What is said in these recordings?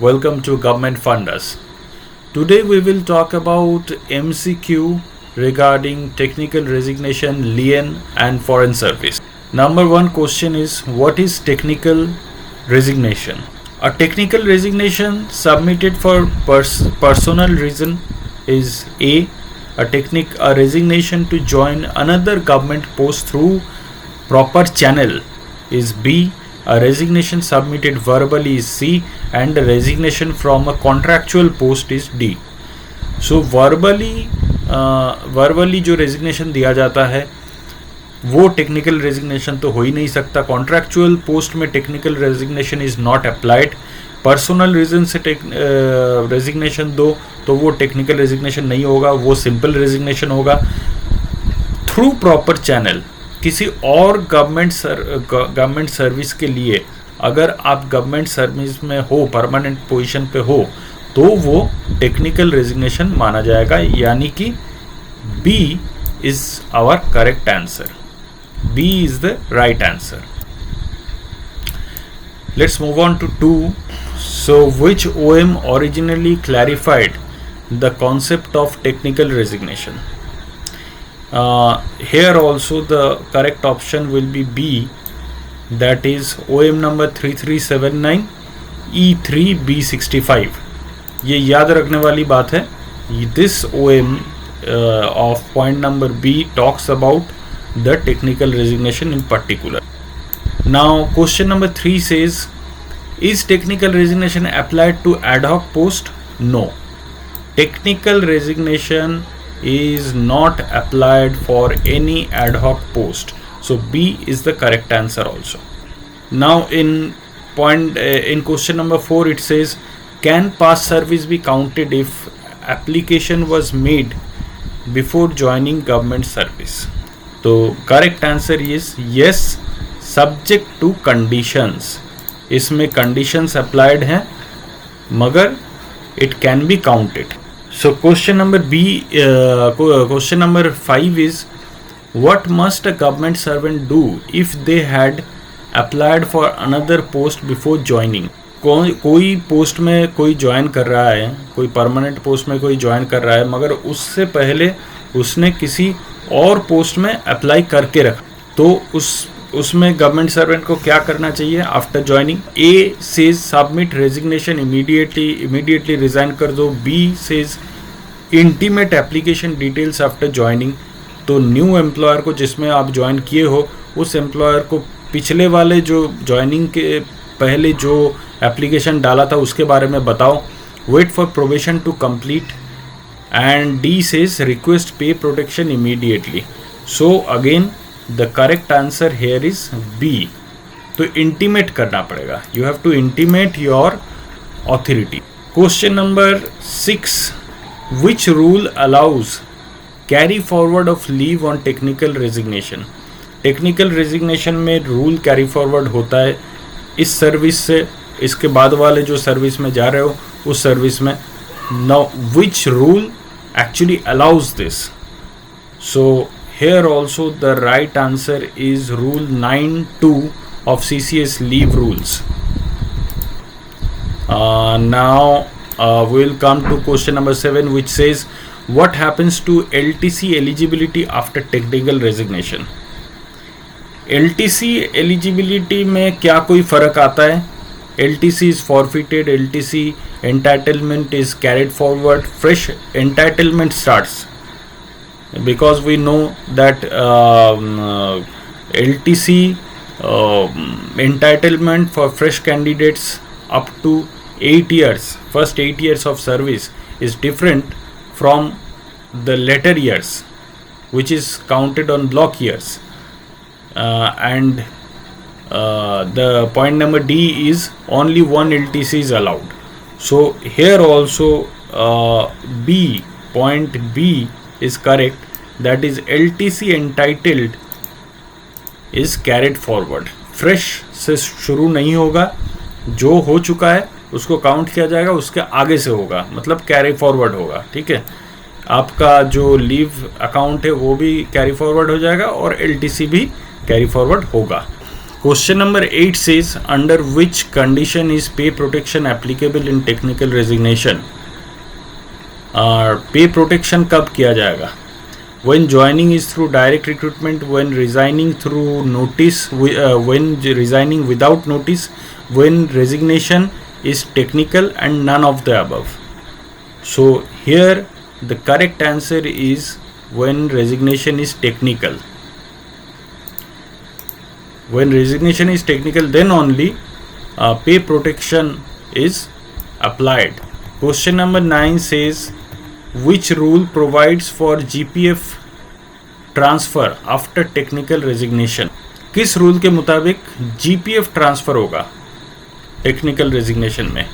Welcome to Government Funders. Today we will talk about MCQ regarding technical resignation, lien and foreign service. Number one question is, what is technical resignation? A technical resignation submitted for personal reason is A resignation to join another government post through proper channel is B. A resignation submitted verbally is C, and a resignation from a contractual post is D. So verbally जो resignation दिया जाता है वो technical resignation तो हो ही नहीं सकता. कॉन्ट्रैक्चुअल पोस्ट में technical resignation is not applied. Personal reason से रेजिग्नेशन दो तो वो टेक्निकल रेजिग्नेशन नहीं होगा, वो सिंपल रेजिग्नेशन होगा. थ्रू प्रॉपर चैनल, किसी और गवर्नमेंट सर्विस के लिए अगर आप गवर्नमेंट सर्विस में हो, परमानेंट पोजीशन पे हो, तो वो टेक्निकल रेजिग्नेशन माना जाएगा. यानी कि B is our correct answer. B is the right answer. Let's move on to 2. So which OM originally clarified the concept of technical resignation? Here also the correct option will be B, that is OM number 3379 E3B65. ये याद रखने वाली बात है. This OM of point number B talks about the technical resignation in particular. Now question number 3 says, is technical resignation applied to ad hoc post? No. Technical resignation is not applied for any ad hoc post. So B is the correct answer also. Now in question number 4 it says, can past service be counted if application was made before joining government service? So correct answer is yes, subject to conditions. इसमें conditions applied हैं मगर it can be counted. So question number question number 5 is, what must a government servant do if they had applied for another post before joining? कोई post में कोई join कर रहा है, कोई परमानेंट पोस्ट में कोई ज्वाइन कर रहा है, मगर उससे पहले उसने किसी और पोस्ट में अप्लाई करके रखा, तो उसमें गवर्नमेंट सर्वेंट को क्या करना चाहिए after joining? A says submit resignation immediately resign कर दो. B says intimate application details after joining. तो न्यू एम्प्लॉयर को जिसमें आप ज्वाइन किए हो, उस एम्प्लॉयर को पिछले वाले जो ज्वाइनिंग के पहले जो एप्लीकेशन डाला था उसके बारे में बताओ. Wait for probation to complete. And D says request pay protection immediately. So again the correct answer here is B. तो इंटीमेट करना पड़ेगा. You have to intimate your authority. Question number 6, which rule allows carry forward of leave on technical resignation? Technical resignation में rule carry forward होता है इस service से इसके बाद वाले जो सर्विस में जा रहे हो उस सर्विस में. Now which rule actually allows this? So here also the right answer is rule 9(2) of CCS leave rules. Now we'll come to question number 7, which says, what happens to LTC eligibility after technical resignation? LTC eligibility में क्या कोई फर्क आता है? LTC is forfeited, LTC entitlement is carried forward, fresh entitlement starts. Because we know that LTC entitlement for fresh candidates up to 8 years, first 8 years of service is different from the later years, which is counted on block years. And the point number D is only one LTC is allowed. So here also point B is correct, that is LTC entitled is carried forward. Fresh से शुरू नहीं होगा, जो हो चुका है उसको count किया जाएगा, उसके आगे से होगा, मतलब कैरी फॉरवर्ड होगा. ठीक है, आपका जो लीव अकाउंट है वो भी कैरी फॉरवर्ड हो जाएगा और LTC भी कैरी फॉरवर्ड होगा. Question number 8 says, under which condition is pay protection applicable in technical resignation? Pay protection कब किया जाएगा? When joining is through direct recruitment, when resigning through notice, when resigning without notice, when resignation is technical, and none of the above. So here the correct answer is when resignation is technical. When resignation is technical, then only pay protection is applied. Question number 9 says, which rule provides for GPF transfer after technical resignation? किस rule के मुताबिक GPF transfer होगा technical resignation में?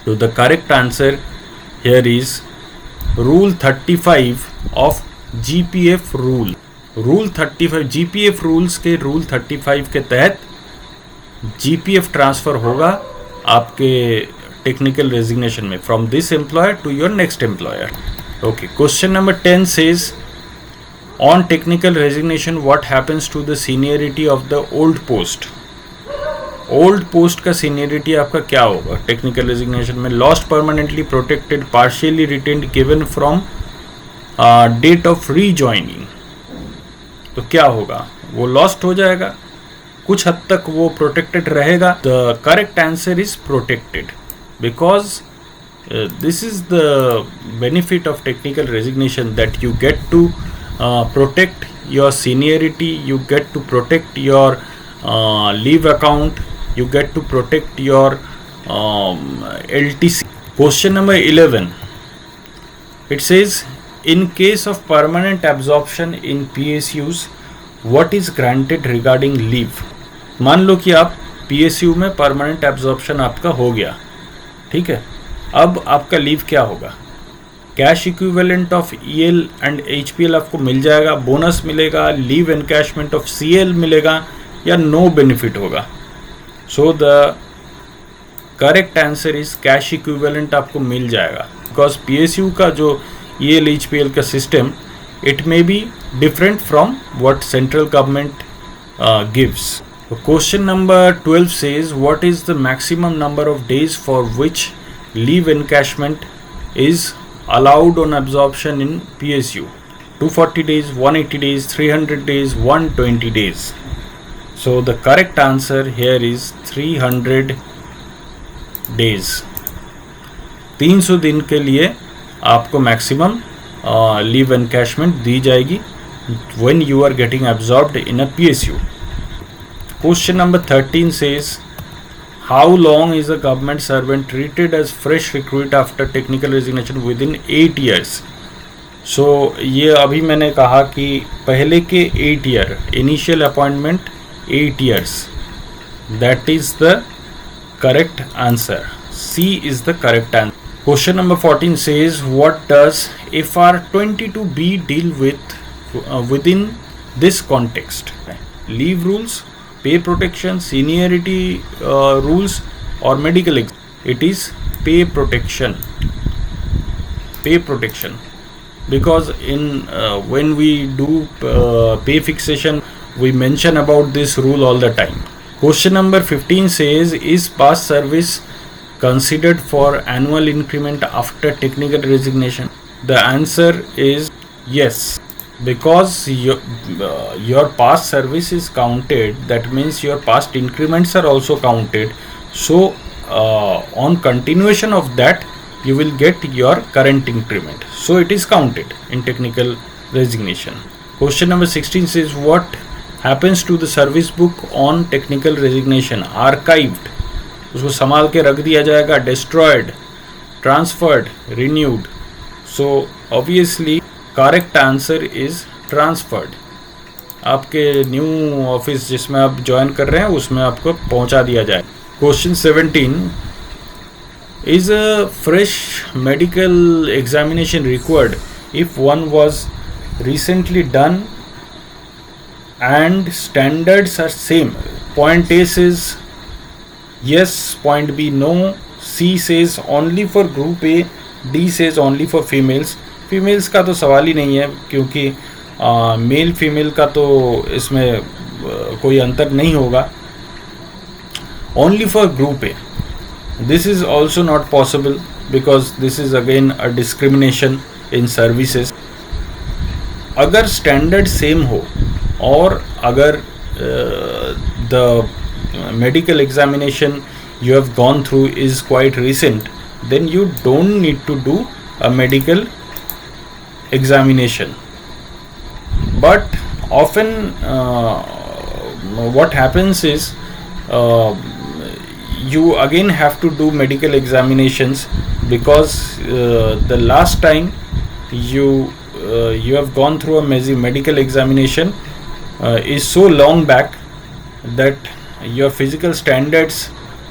तो the correct answer here is rule 35 of GPF rule. Rule 35 GPF rules के rule 35 के तहत GPF transfer होगा आपके टेक्निकल रेजिग्नेशन में from this employer to your next employer. Okay, question number 10 says, on technical resignation what happens to the seniority of the old post? Old post का seniority आपका क्या होगा technical resignation में? Lost permanently protected, partially retained, given from date of rejoining. तो क्या होगा? वो lost हो जाएगा, कुछ हद तक वो प्रोटेक्टेड रहेगा. The correct answer is protected because this is the benefit of technical resignation that you get to protect your seniority, you get to protect your leave account, you get to protect your LTC. Question number 11, it says, in case of permanent absorption in PSUs, what is granted regarding leave? मान लो कि आप PSU में permanent absorption आपका हो गया, ठीक है. अब आपका लीव क्या होगा? Cash equivalent of EL and HPL आपको मिल जाएगा, बोनस मिलेगा, लीव एनकैशमेंट ऑफ CL मिलेगा, या नो बेनिफिट होगा? सो the correct answer is cash equivalent आपको मिल जाएगा बिकॉज PSU का जो EL HPL का system, it may be different from what central government gives. Question number 12 says, what is the maximum number of days for which leave encashment is allowed on absorption in PSU? 240 days, 180 days, 300 days, 120 days. So the correct answer here is 300 days. 300 दिन के लिए आपको maximum leave encashment दी जाएगी when you are getting absorbed in a PSU. Question number 13 says, how long is a government servant treated as fresh recruit after technical resignation within 8 years? So ये अभी मैंने कहा कि पहले के 8 year initial appointment 8 years. That is the correct answer. C is the correct answer. Question number 14 says, what does FR 22B deal with within this context? Leave rules, pay protection, seniority rules, or medical it is pay protection. Pay protection, because in when we do pay fixation, we mention about this rule all the time. Question number 15 says, is past service considered for annual increment after technical resignation? The answer is yes, because your past service is counted. That means your past increments are also counted. So on continuation of that, you will get your current increment. So it is counted in technical resignation. Question number 16 says, what happens to the service book on technical resignation? Archived, उसको संभाल के रख दिया जाएगा, destroyed, transferred, renewed. So obviously correct answer is transferred. आपके new office जिसमें आप join कर रहे हैं उसमें आपको पहुंचा दिया जाए. Question 17, is a fresh medical examination required if one was recently done and standards are same? Point A says yes, point B no, C says only for group A, D says only for females. females का तो सवाल ही नहीं है क्योंकि male female का तो इसमें कोई अंतर नहीं होगा. Only for group A. This is also not possible because this is again a discrimination in services. अगर स्टैंडर्ड सेम हो और अगर the medical examination you have gone through is quite recent, then you don't need to do a medical examination. But often what happens is you again have to do medical examinations because the last time you have gone through a medical examination is so long back that your physical standards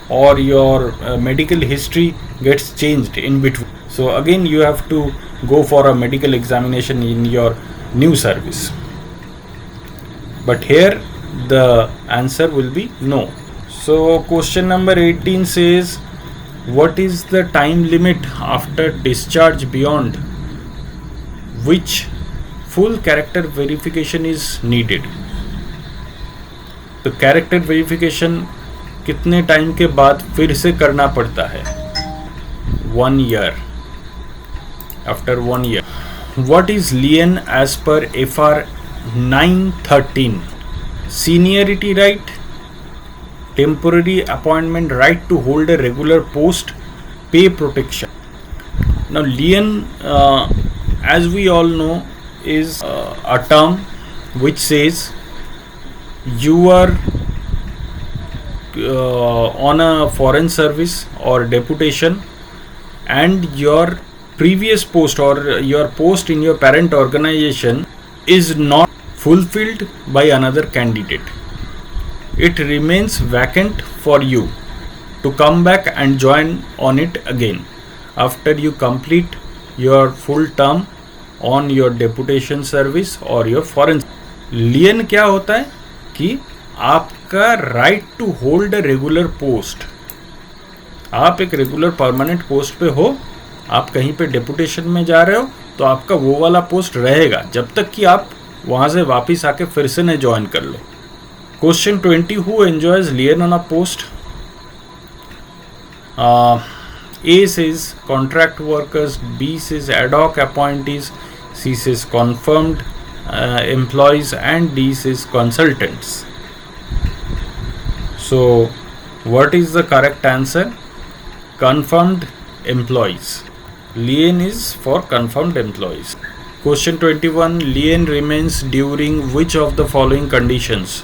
or your medical history gets changed in between. So again you have to go for a medical examination in your new service. But here the answer will be no. So question number 18 says, what is the time limit after discharge beyond which full character verification is needed? तो character verification कितने time के बाद फिर से करना पड़ता है? 1 year. After 1 year. What is lien as per FR 913? Seniority right, temporary appointment right to hold a regular post, pay protection. Now lien, as we all know, is a term which says you are on a foreign service or deputation and your previous post or your post in your parent organization is not fulfilled by another candidate. It remains vacant for you to come back and join on it again after you complete your full term on your deputation service or your foreign. Lien क्या होता है कि आपका right to hold a regular post, आप एक regular permanent post पे हो, आप कहीं पे डेपुटेशन में जा रहे हो तो आपका वो वाला पोस्ट रहेगा जब तक कि आप वहां से वापस आके फिर से न ज्वाइन कर लो. Question 20, who enjoys lien on a post? A says contract workers, B says ad hoc appointees, C says confirmed employees, and D says consultants. So what is the correct answer? Confirmed employees. Lien is for confirmed employees. Question 21, lien remains during which of the following conditions?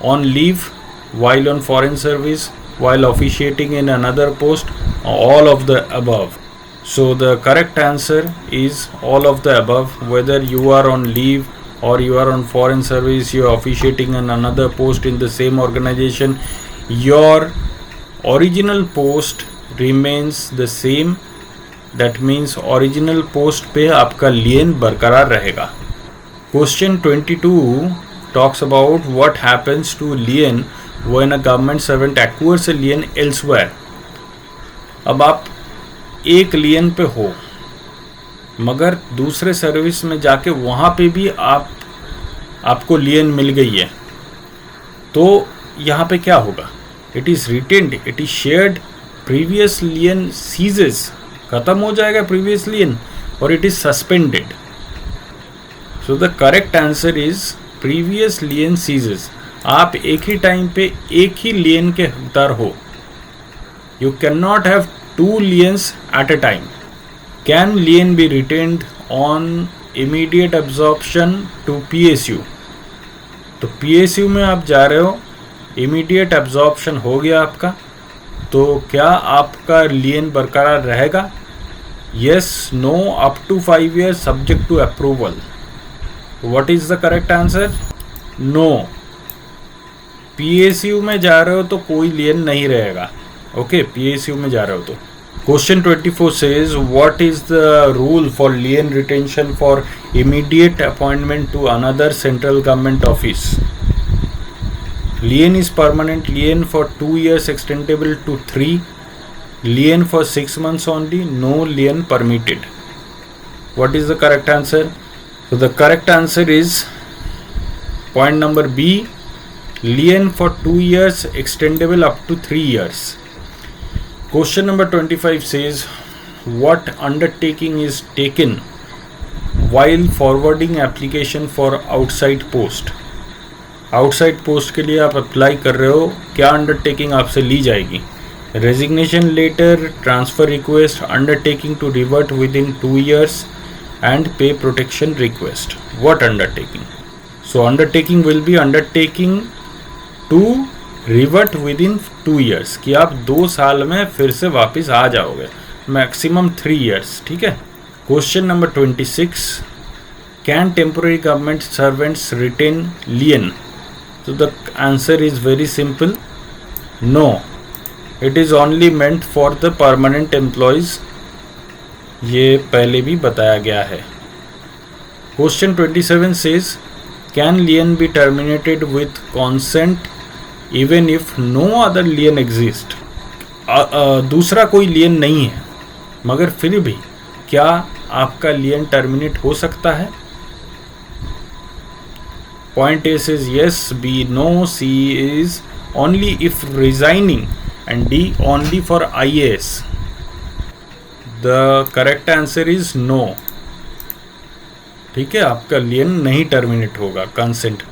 On leave, while on foreign service, while officiating in another post, all of the above. So the correct answer is all of the above. Whether you are on leave or you are on foreign service, you are officiating in another post in the same organization, your original post remains the same. That means original post पे आपका lien बरकरार रहेगा. Question 22 talks about what happens to lien when a government servant acquires a lien elsewhere. अब आप एक लियन पे हो मगर दूसरे सर्विस में जाके वहाँ पे भी आपको लियन मिल गई है, तो यहाँ पे क्या होगा? It is retained, it is shared, previous lien ceases, खत्म हो जाएगा प्रीवियस लियन, और it is suspended. So the correct answer is previous lien ceases. आप एक ही टाइम पे एक ही लियन के हकदार हो. You cannot have two liens at a time. Can lien be retained on immediate absorption to PSU? तो PSU में आप जा रहे हो, immediate absorption हो गया आपका, तो क्या आपका lien बरकरार रहेगा? Yes, no, up to 5 years subject to approval. What is the correct answer? No. PSU में जा रहे हो तो कोई lien नहीं रहेगा. ओके, PSU में जा रहे हो तो. Question 24 says what is the rule for lien retention for immediate appointment to another central government office? Lien is permanent, lien for 2 years extendable to 3, lien for 6 months only, no lien permitted. What is the correct answer? So the correct answer is point number B, Lien for 2 years, extendable up to 3 years. Question number 25 says, what undertaking is taken while forwarding application for outside post? Outside post के लिए आप apply कर रहे हो, क्या undertaking आपसे ली जाएगी? Resignation letter, transfer request, undertaking to revert within 2 years and pay protection request. What undertaking? So undertaking will be undertaking to revert within 2 years, कि आप 2 साल में फिर से वापस आ जाओगे, मैक्सिमम 3 years. ठीक है. Question number 26, can temporary government servants retain lien? So the answer is very simple, no, it is only meant for the permanent employees. ये पहले भी बताया गया है. Question 27 says, can lien be terminated with consent even if no other lien exists? दूसरा कोई लियन नहीं है मगर फिर भी क्या आपका लियन टर्मिनेट हो सकता है? Point A says yes, B no, C is only if resigning, and D only for IAS. The correct answer is no. ठीक है, आपका लियन नहीं टर्मिनेट होगा, consent.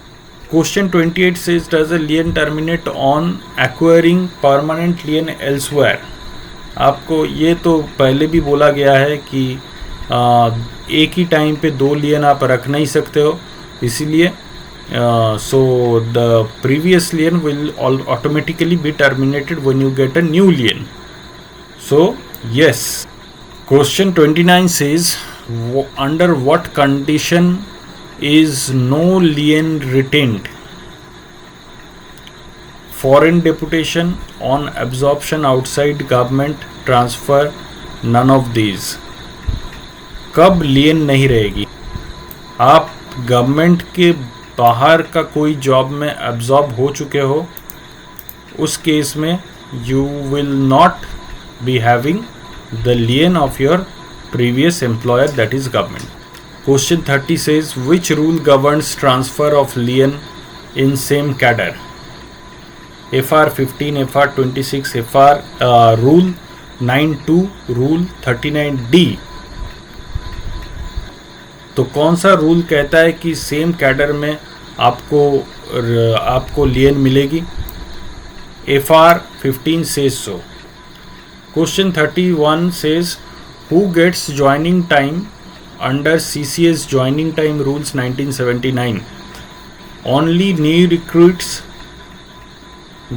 Question 28 says, does a lien terminate on acquiring permanent lien elsewhere? आपको ये तो पहले भी बोला गया है कि एक ही टाइम पे 2 लियन आप रख नहीं सकते हो, इसीलिए so the previous lien will automatically be terminated when you get a new lien. So yes. Question 29 says, under what condition is no lien retained? Foreign deputation, on absorption outside government, transfer, none of these. कब लियन नहीं रहेगी? आप government के बाहर का कोई job में absorb हो चुके हो, उस केस में you will not be having the lien of your previous employer, that is government. Question 30 says, which rule governs transfer of lien in same cadre? FR 15, FR 26, FR Rule 9(2), Rule 39(D). तो कौन सा rule कहता है कि same cadre में आपको लियन मिलेगी? FR 15 says so. Question 31 says, who gets joining time under CCS joining time rules 1979? Only new recruits,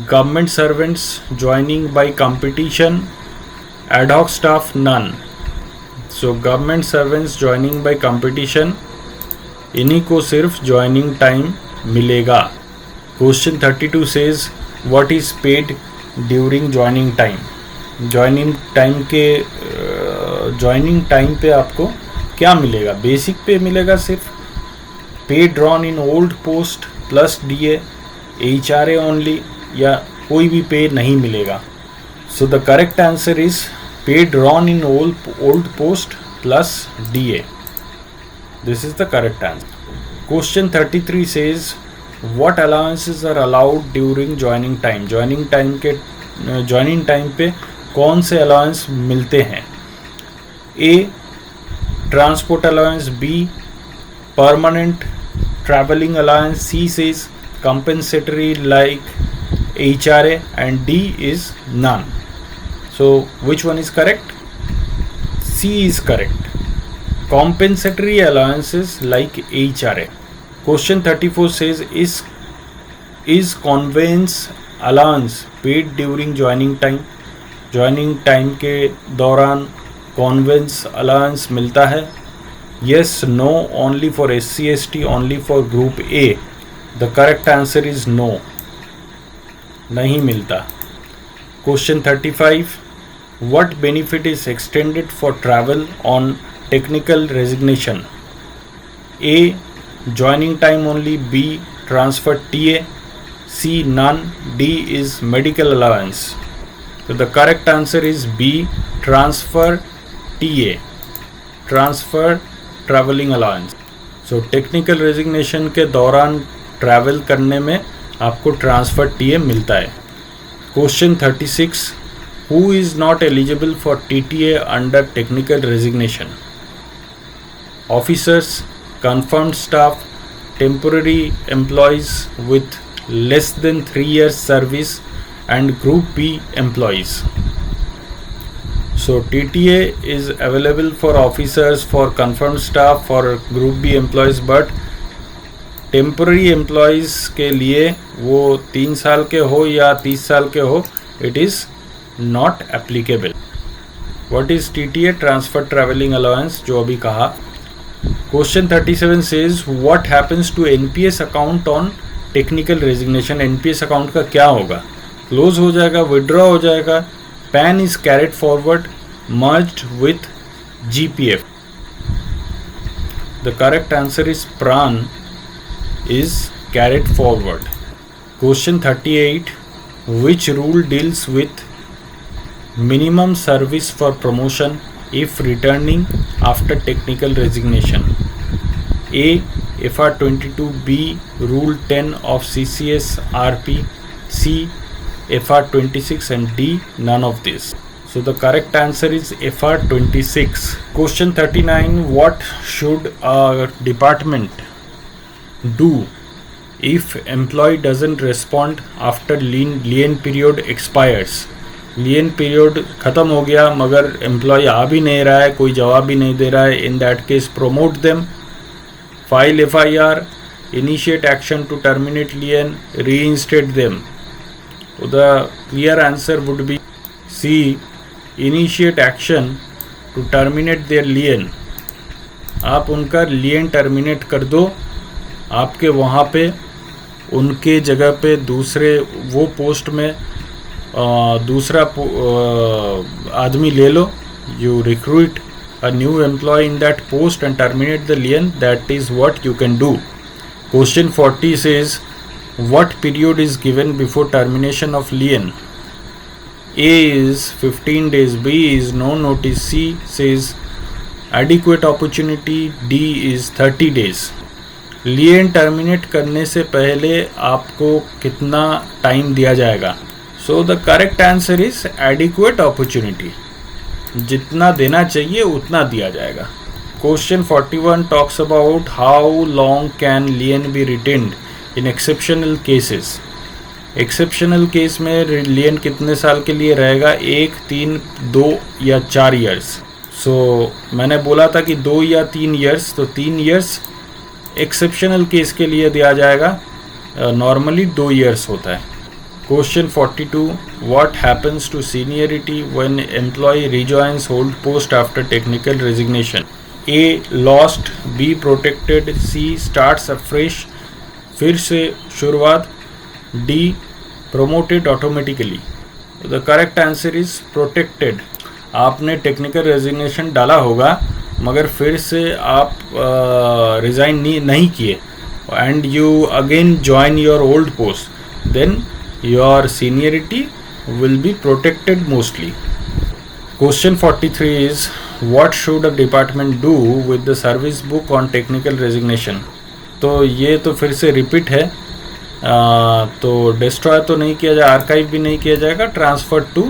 government servants joining by competition, ad hoc staff, none. So government servants joining by competition, इन्हीं को सिर्फ joining time मिलेगा. Question 32 says, what is paid during joining time? Joining time पे आपको क्या मिलेगा? Basic pay मिलेगा सिर्फ, pay drawn in old post plus DA, HRA only, या कोई भी पे नहीं मिलेगा. So the correct answer is paid drawn in old post plus DA. This is the correct answer. Question 33 says, what allowances are allowed during joining time? Joining time पे कौन से allowance मिलते हैं? A transport allowance, B permanent traveling allowance, C says compensatory like HRA, and D is none. So which one is correct? C is correct. Compensatory allowances like HRA. Question 34 says, is conveyance allowance paid during joining time? Joining time के दौरान conveyance allowance मिलता है? Yes, no, only for SC ST, only for group A. The correct answer is no. नहीं मिलता. Question 35, what benefit is extended for travel on technical resignation? A joining time only, B transfer TA, C none, D is medical allowance. So the correct answer is B transfer TA, transfer traveling allowance. So technical resignation के दौरान travel करने में आपको transfer TA मिलता है। Question 36, who is not eligible for TTA under technical resignation? Officers, confirmed staff, temporary employees with less than 3 years service, and Group B employees. So TTA is available for officers, for confirmed staff, for Group B employees, but temporary employees के लिए वो 3 साल के हो या 30 साल के हो, it is not applicable. What is TTA? Transfer Travelling Allowance, जो अभी कहा। Question 37 says what happens to NPS account on technical resignation? NPS account का क्या होगा? क्लोज हो जाएगा, विड्रॉ हो जाएगा, PAN is carried forward, merged with GPF. The correct answer is PRAN is carried forward. Question 38, which rule deals with minimum service for promotion if returning after technical resignation? A. FR 22B Rule 10 of CCS RP, C. FR 26, and D. None of this. So the correct answer is FR 26. Question 39, what should a department do if employee doesn't respond after lien period expires? Lien period ख़त्म हो गया मगर employ आ भी नहीं रहा है, कोई जवाब भी नहीं दे रहा है। In that case promote them, file FIR, initiate action to terminate lien, reinstate them. The clear answer would be C, initiate action to terminate their lien. आप उनका लियन टर्मिनेट कर दो, आपके वहाँ पे उनके जगह पे दूसरे वो पोस्ट में दूसरा आदमी ले लो। You recruit a new employee in that post and terminate the lien. That is what you can do. Question 40 says what period is given before termination of lien? A is 15 days, B is no notice, C says adequate opportunity, D is 30 days. Lien terminate करने से पहले आपको कितना time दिया जाएगा? So the correct answer is adequate opportunity. जितना देना चाहिए उतना दिया जाएगा। Question 41 talks about how long can lien be retained in exceptional cases. Exceptional case में लियन कितने साल के लिए रहेगा? 1, 3, 2 या 4 ईयर्स। सो मैंने बोला था कि 2 या 3 ईयर्स, तो 3 ईयर्स एक्सेप्शनल केस के लिए दिया जाएगा। नॉर्मली 2 ईयर्स होता है। Question 42, what happens to seniority when employee rejoins old post after technical resignation? A. Lost, B. Protected, C. Starts afresh, फिर से शुरुआत, D. Promoted automatically. The correct answer is protected. आपने technical resignation डाला होगा मगर फिर से आप resign नहीं किए and you again join your old post, then your seniority will be protected mostly. Question 43 is what should a department do with the service book on technical resignation? तो ये तो फिर से रिपीट है, तो डिस्ट्रॉय तो नहीं किया जाए, आर्काइव भी नहीं किया जाएगा, ट्रांसफर टू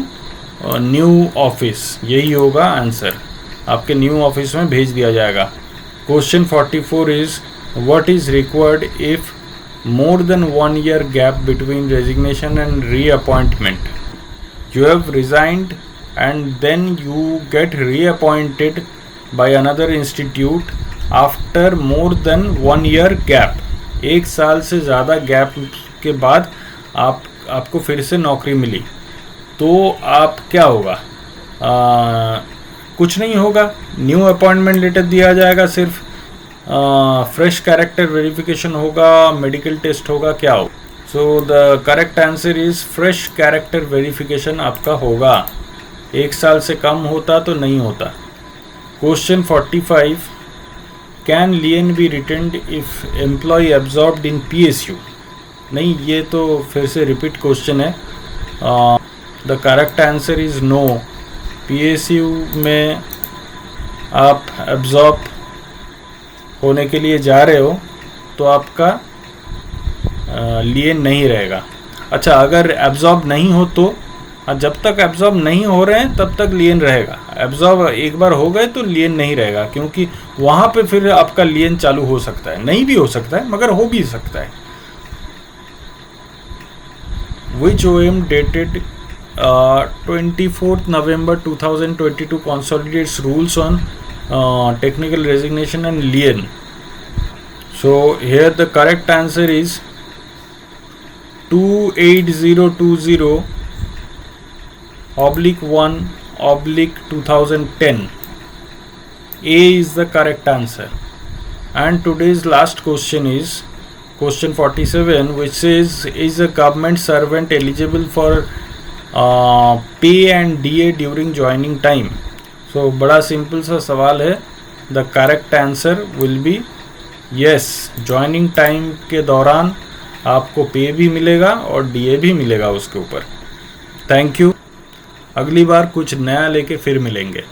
न्यू ऑफिस, यही होगा आंसर। आपके न्यू ऑफिस में भेज दिया जाएगा। Question 44 is what is required if more than 1 year gap between resignation and reappointment? You have resigned and then you get reappointed by another institute after more than 1 year gap. 1 साल से ज़्यादा gap के बाद आपको फिर से नौकरी मिली, तो आप क्या होगा? कुछ नहीं होगा, न्यू अपॉइंटमेंट लेटर दिया जाएगा, सिर्फ फ्रेश कैरेक्टर वेरिफिकेशन होगा, मेडिकल टेस्ट होगा, क्या हो? सो the correct answer is fresh character verification आपका होगा। 1 साल से कम होता तो नहीं होता। Question 45 can lien be retained if employee absorbed in PSU? नहीं, ये तो फिर से रिपीट क्वेश्चन है। The correct answer is no. PSU में आप एब्जॉर्ब होने के लिए जा रहे हो तो आपका लिएन नहीं रहेगा। अच्छा, अगर एब्जॉर्ब नहीं हो तो, जब तक एब्जॉर्ब नहीं हो रहे हैं तब तक लिएन रहेगा। एब्जॉर्ब एक बार हो गए तो लिएन नहीं रहेगा, क्योंकि वहाँ पे फिर आपका लिएन चालू हो सकता है, नहीं भी हो सकता है मगर हो भी सकता है। Which OM dated 24th November 2022 consolidates rules on technical resignation and lien? So here the correct answer is 28020/1/2010. A is the correct answer. And today's last question is question 47, which says, is a government servant eligible for pay and DA during joining time? So बड़ा simple सा सवाल है। The correct answer will be yes. Joining time के दौरान आपको पे भी मिलेगा और DA भी मिलेगा उसके ऊपर। Thank you. अगली बार कुछ नया लेके फिर मिलेंगे।